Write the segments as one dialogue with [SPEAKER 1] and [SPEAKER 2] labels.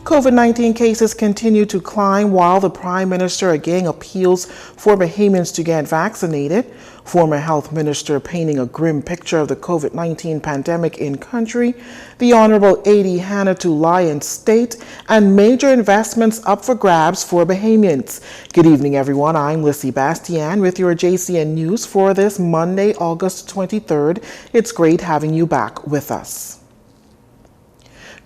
[SPEAKER 1] COVID-19 cases continue to climb while the Prime Minister again appeals for Bahamians to get vaccinated. Former Health Minister painting a grim picture of the COVID-19 pandemic in country, the Honorable A.D. Hannah to Lion State, and major investments up for grabs for Bahamians. Good evening, everyone. I'm Lissy Bastian with your JCN News for this Monday, August 23rd. It's great having you back with us.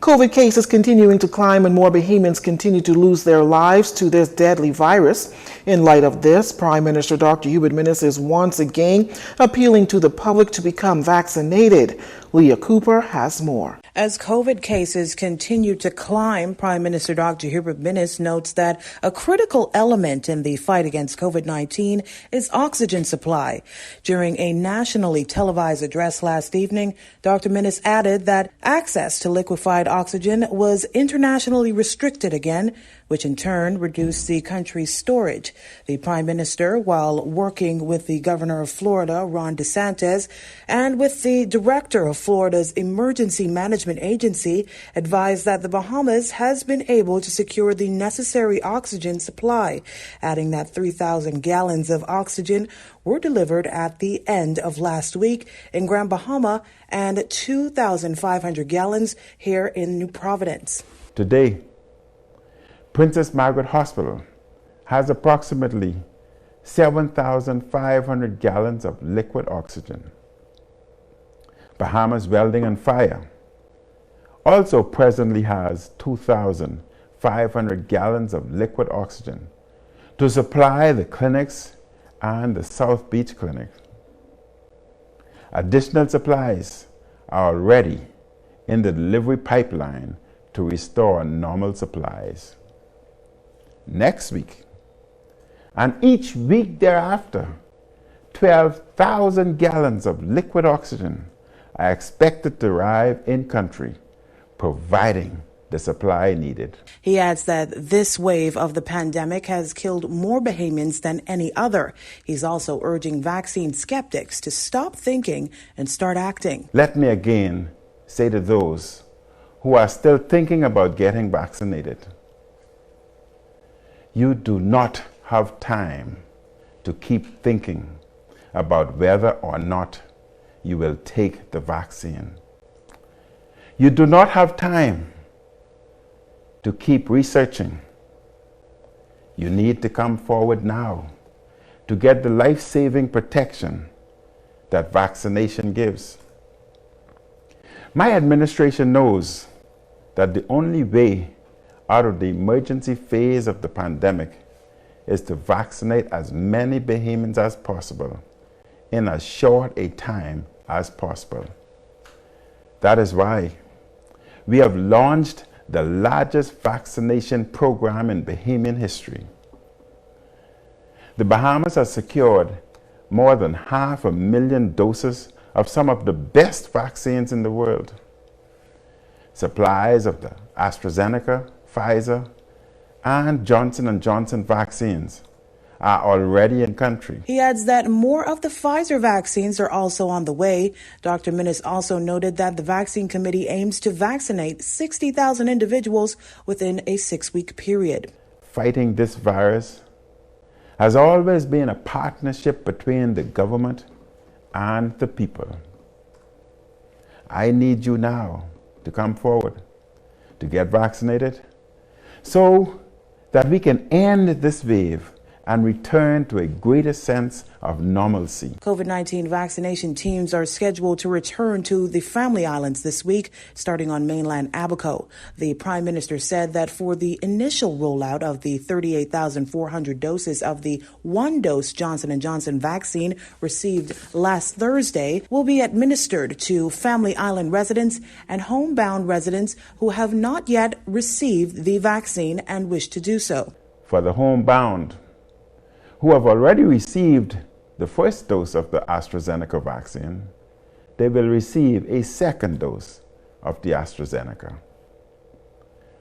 [SPEAKER 1] COVID cases continuing to climb and more Bahamians continue to lose their lives to this deadly virus. In light of this, Prime Minister Dr. Hubert Minnis is once again appealing to the public to become vaccinated. Leah Cooper has more.
[SPEAKER 2] As COVID cases continue to climb, Prime Minister Dr. Hubert Minnis notes that a critical element in the fight against COVID-19 is oxygen supply. During a nationally televised address last evening, Dr. Minnis added that access to liquefied oxygen was internationally restricted again, which in turn reduced the country's storage. The Prime Minister, while working with the Governor of Florida, Ron DeSantis, and with the Director of Florida's Emergency Management Agency, advised that the Bahamas has been able to secure the necessary oxygen supply, adding that 3,000 gallons of oxygen were delivered at the end of last week in Grand Bahama and 2,500 gallons here in New Providence.
[SPEAKER 3] Today, Princess Margaret Hospital has approximately 7,500 gallons of liquid oxygen. Bahamas Welding and Fire also presently has 2,500 gallons of liquid oxygen to supply the clinics and the South Beach Clinic. Additional supplies are already in the delivery pipeline to restore normal supplies. Next week, and each week thereafter, 12,000 gallons of liquid oxygen are expected to arrive in country, providing the supply needed.
[SPEAKER 2] He adds that this wave of the pandemic has killed more Bahamians than any other. He's also urging vaccine skeptics to stop thinking and start acting.
[SPEAKER 3] Let me again say to those who are still thinking about getting vaccinated, you do not have time to keep thinking about whether or not you will take the vaccine. You do not have time to keep researching. You need to come forward now to get the life-saving protection that vaccination gives. My administration knows that the only way out of the emergency phase of the pandemic is to vaccinate as many Bahamians as possible in as short a time as possible. That is why we have launched the largest vaccination program in Bahamian history. The Bahamas has secured more than 500,000 doses of some of the best vaccines in the world. Supplies of the AstraZeneca, Pfizer, and Johnson & Johnson vaccines are already in country.
[SPEAKER 2] He adds that more of the Pfizer vaccines are also on the way. Dr. Minnis also noted that the vaccine committee aims to vaccinate 60,000 individuals within a 6-week period.
[SPEAKER 3] Fighting this virus has always been a partnership between the government and the people. I need you now to come forward to get vaccinated so that we can end this wave and return to a greater sense of normalcy.
[SPEAKER 2] COVID-19 vaccination teams are scheduled to return to the Family Islands this week, starting on mainland Abaco. The Prime Minister said that for the initial rollout of the 38,400 doses of the one-dose Johnson & Johnson vaccine received last Thursday will be administered to Family Island residents and homebound residents who have not yet received the vaccine and wish to do so.
[SPEAKER 3] For the homebound, who have already received the first dose of the AstraZeneca vaccine, they will receive a second dose of the AstraZeneca.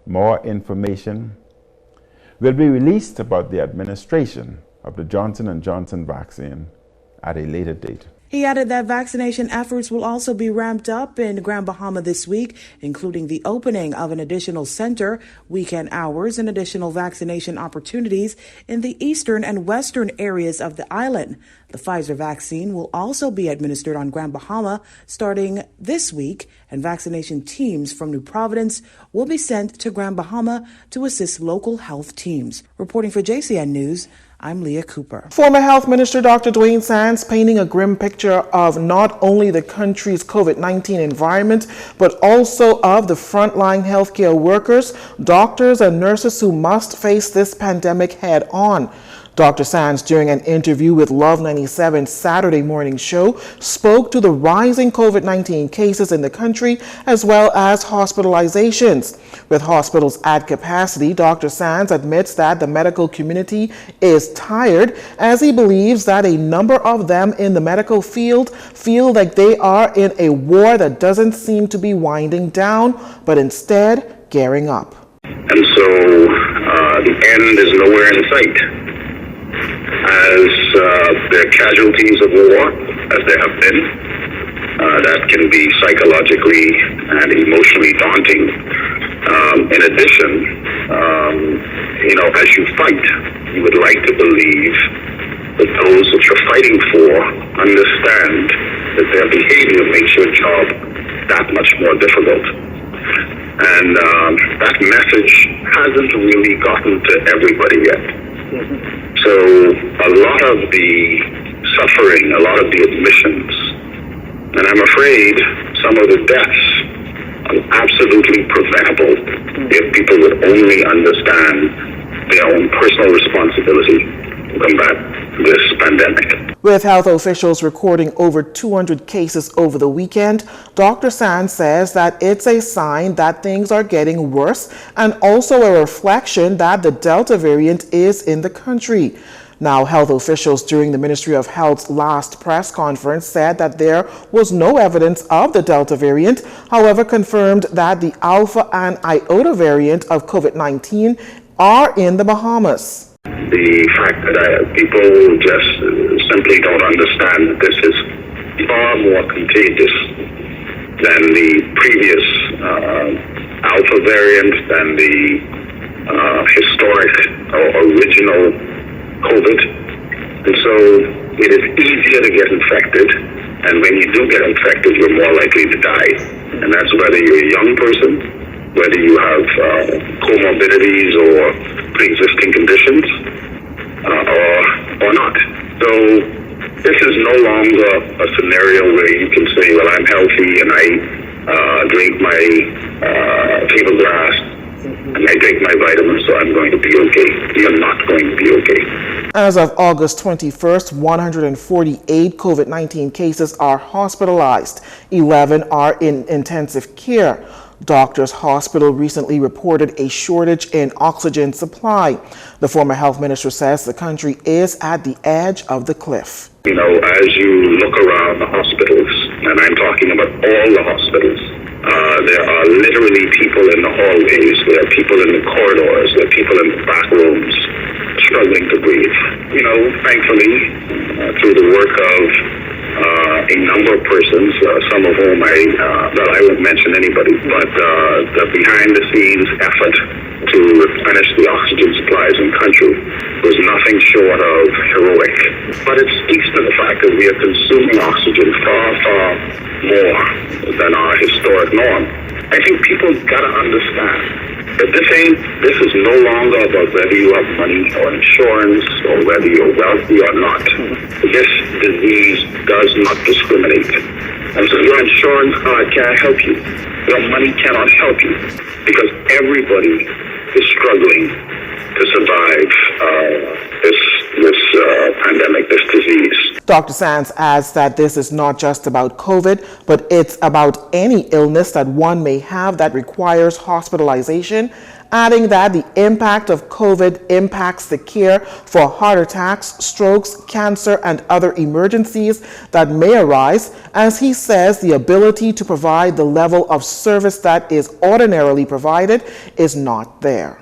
[SPEAKER 3] More information will be released about the administration of the Johnson & Johnson vaccine at a later date.
[SPEAKER 2] He added that vaccination efforts will also be ramped up in Grand Bahama this week, including the opening of an additional center, weekend hours, and additional vaccination opportunities in the eastern and western areas of the island. The Pfizer vaccine will also be administered on Grand Bahama starting this week, and vaccination teams from New Providence will be sent to Grand Bahama to assist local health teams. Reporting for JCN News, I'm Leah Cooper.
[SPEAKER 1] Former Health Minister Dr. Dwayne Sands painting a grim picture of not only the country's COVID-19 environment, but also of the frontline healthcare workers, doctors, and nurses who must face this pandemic head on. Dr. Sands, during an interview with Love 97's Saturday morning show, spoke to the rising COVID-19 cases in the country as well as hospitalizations. With hospitals at capacity, Dr. Sands admits that the medical community is tired, as he believes that a number of them in the medical field feel like they are in a war that doesn't seem to be winding down, but instead gearing up.
[SPEAKER 4] And so the end is nowhere in sight. As there are casualties of war, as there have been, that can be psychologically and emotionally daunting. In addition, as you fight, you would like to believe that those that you're fighting for understand that their behavior makes your job that much more difficult. And that message hasn't really gotten to everybody yet. So a lot of the suffering, a lot of the admissions, and I'm afraid some of the deaths are absolutely preventable if people would only understand their own personal responsibility to combat this pandemic.
[SPEAKER 1] With health officials recording over 200 cases over the weekend, Dr. Sands says that it's a sign that things are getting worse and also a reflection that the Delta variant is in the country. Now, health officials during the Ministry of Health's last press conference said that there was no evidence of the Delta variant, however, confirmed that the Alpha and Iota variant of COVID-19 are in the Bahamas.
[SPEAKER 4] The fact that people just simply don't understand that this is far more contagious than the previous Alpha variant, than the historic or original COVID. And so it is easier to get infected, and when you do get infected, you're more likely to die. And that's whether you're a young person, whether you have comorbidities or pre-existing conditions, or not. So this is no longer a scenario where you can say, well, I'm healthy and I drink my fever glass and I take my vitamins, so I'm going to be okay. You're not going to be okay.
[SPEAKER 1] As of August 21st, 148 COVID-19 cases are hospitalized. 11 are in intensive care. Doctors Hospital recently reported a shortage in oxygen supply. The former health minister says the country is at the edge of the cliff.
[SPEAKER 4] As you look around the hospitals, and I'm talking about all the hospitals, there are literally people in the hallways, there are people in the corridors, there are people in the back rooms struggling to breathe. Thankfully, through the work of a number of persons, some of whom I won't mention anybody, but the behind-the-scenes effort to replenish the oxygen supplies in the country was nothing short of heroic. But it speaks to the fact that we are consuming oxygen far, far more than our historic norm. I think people got to understand that this is no longer about whether you have money or insurance or whether you're wealthy or not. This disease does not discriminate. And so your insurance card can't help you. Your money cannot help you because everybody is struggling to survive this pandemic, this disease.
[SPEAKER 1] Dr. Sands adds that this is not just about COVID, but it's about any illness that one may have that requires hospitalization, adding that the impact of COVID impacts the care for heart attacks, strokes, cancer, and other emergencies that may arise. As he says, the ability to provide the level of service that is ordinarily provided is not there.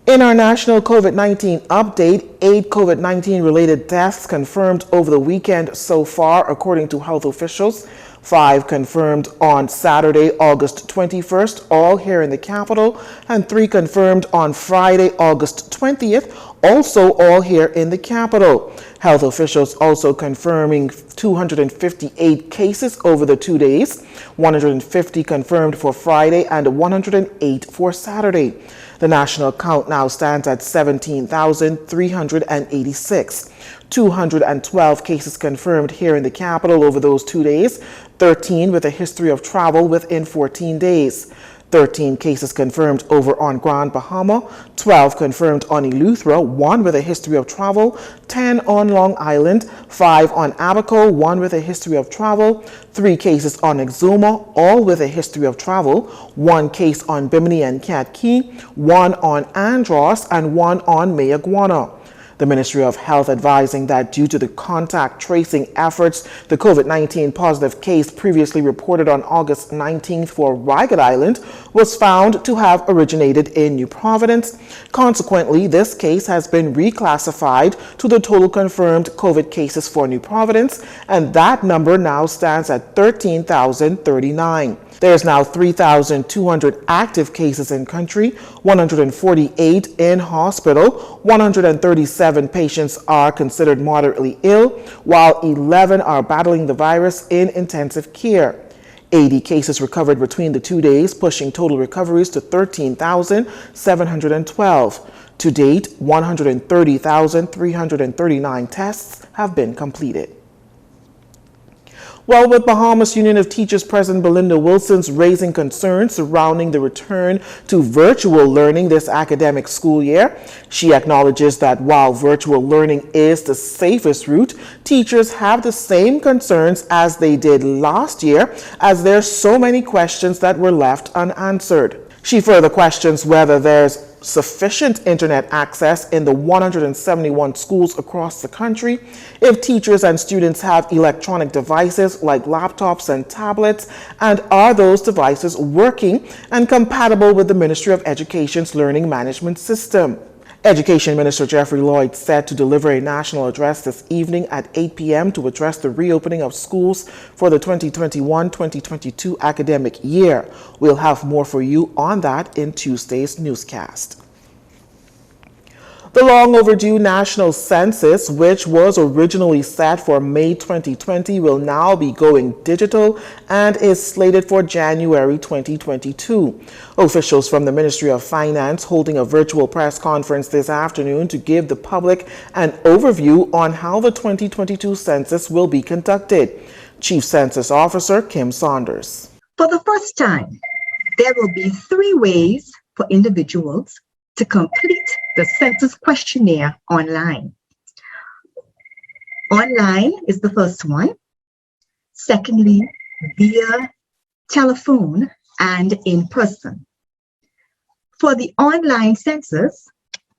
[SPEAKER 1] In our national COVID-19 update, 8 COVID-19 related deaths confirmed over the weekend so far, according to health officials. 5 confirmed on Saturday, August 21st, all here in the capital, and 3 confirmed on Friday, August 20th, also all here in the capital. Health officials also confirming 258 cases over the 2 days, 150 confirmed for Friday and 108 for Saturday. The national count now stands at 17,386. 212 cases confirmed here in the capital over those 2 days, 13 with a history of travel within 14 days. 13 cases confirmed over on Grand Bahama, 12 confirmed on Eleuthera, 1 with a history of travel, 10 on Long Island, 5 on Abaco, 1 with a history of travel, 3 cases on Exuma, all with a history of travel, 1 case on Bimini and Cat Key, 1 on Andros, and 1 on Mayaguana. The Ministry of Health advising that due to the contact tracing efforts, the COVID-19 positive case previously reported on August 19th for Ragged Island was found to have originated in New Providence. Consequently, this case has been reclassified to the total confirmed COVID cases for New Providence, and that number now stands at 13,039. There's now 3,200 active cases in country, 148 in hospital, 137 patients are considered moderately ill, while 11 are battling the virus in intensive care. 80 cases recovered between the 2 days, pushing total recoveries to 13,712. To date, 130,339 tests have been completed. Well, with Bahamas Union of Teachers President Belinda Wilson's raising concerns surrounding the return to virtual learning this academic school year, she acknowledges that while virtual learning is the safest route, teachers have the same concerns as they did last year, as there are so many questions that were left unanswered. She further questions whether there's sufficient internet access in the 171 schools across the country, if teachers and students have electronic devices like laptops and tablets, and are those devices working and compatible with the Ministry of Education's learning management system. Education Minister Jeffrey Lloyd said to deliver a national address this evening at 8 p.m. to address the reopening of schools for the 2021-2022 academic year. We'll have more for you on that in Tuesday's newscast. The long overdue national census, which was originally set for May 2020, will now be going digital and is slated for January 2022. Officials from the Ministry of Finance holding a virtual press conference this afternoon to give the public an overview on how the 2022 census will be conducted. Chief Census Officer Kim Saunders.
[SPEAKER 5] For the first time, there will be 3 ways for individuals to complete the census questionnaire online. Online is the first one. Secondly, via telephone and in person. For the online census,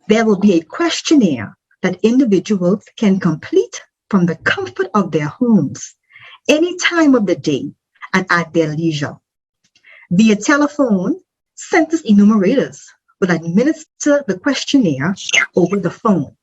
[SPEAKER 5] there will be a questionnaire that individuals can complete from the comfort of their homes, any time of the day and at their leisure. Via telephone, census enumerators will administer the questionnaire over the phone.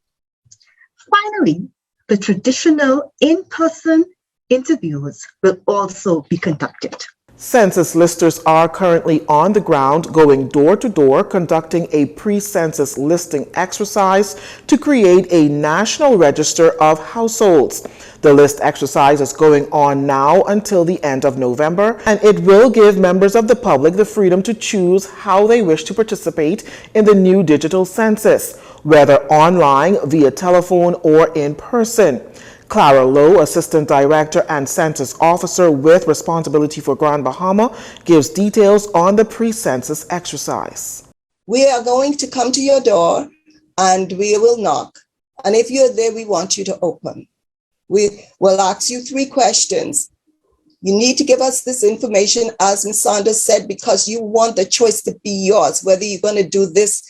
[SPEAKER 5] Finally, the traditional in-person interviews will also be conducted.
[SPEAKER 1] Census listers are currently on the ground going door to door conducting a pre-census listing exercise to create a national register of households. The list exercise is going on now until the end of November, and it will give members of the public the freedom to choose how they wish to participate in the new digital census, whether online, via telephone, or in person. Clara Lowe, Assistant Director and Census Officer with responsibility for Grand Bahama, gives details on the pre-census exercise.
[SPEAKER 6] We are going to come to your door and we will knock. And if you're there, we want you to open. We will ask you 3 questions. You need to give us this information, as Ms. Saunders said, because you want the choice to be yours, whether you're going to do this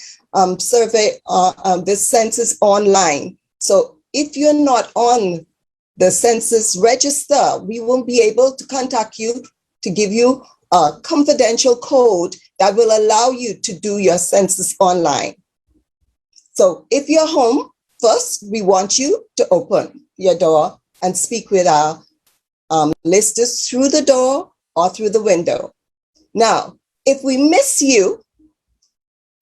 [SPEAKER 6] survey or this census online. So if you're not on the census register, we won't be able to contact you to give you a confidential code that will allow you to do your census online. So if you're home, first, we want you to open your door and speak with our listers through the door or through the window. Now, if we miss you,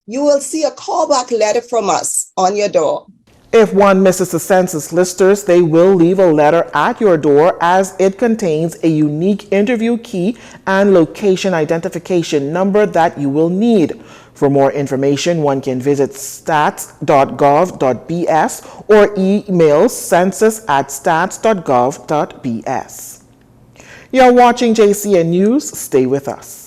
[SPEAKER 6] you will see a callback letter from us on your door.
[SPEAKER 1] If one misses the census listers, they will leave a letter at your door as it contains a unique interview key and location identification number that you will need. For more information, one can visit stats.gov.bs or email census@stats.gov.bs. You're watching JCN News. Stay with us.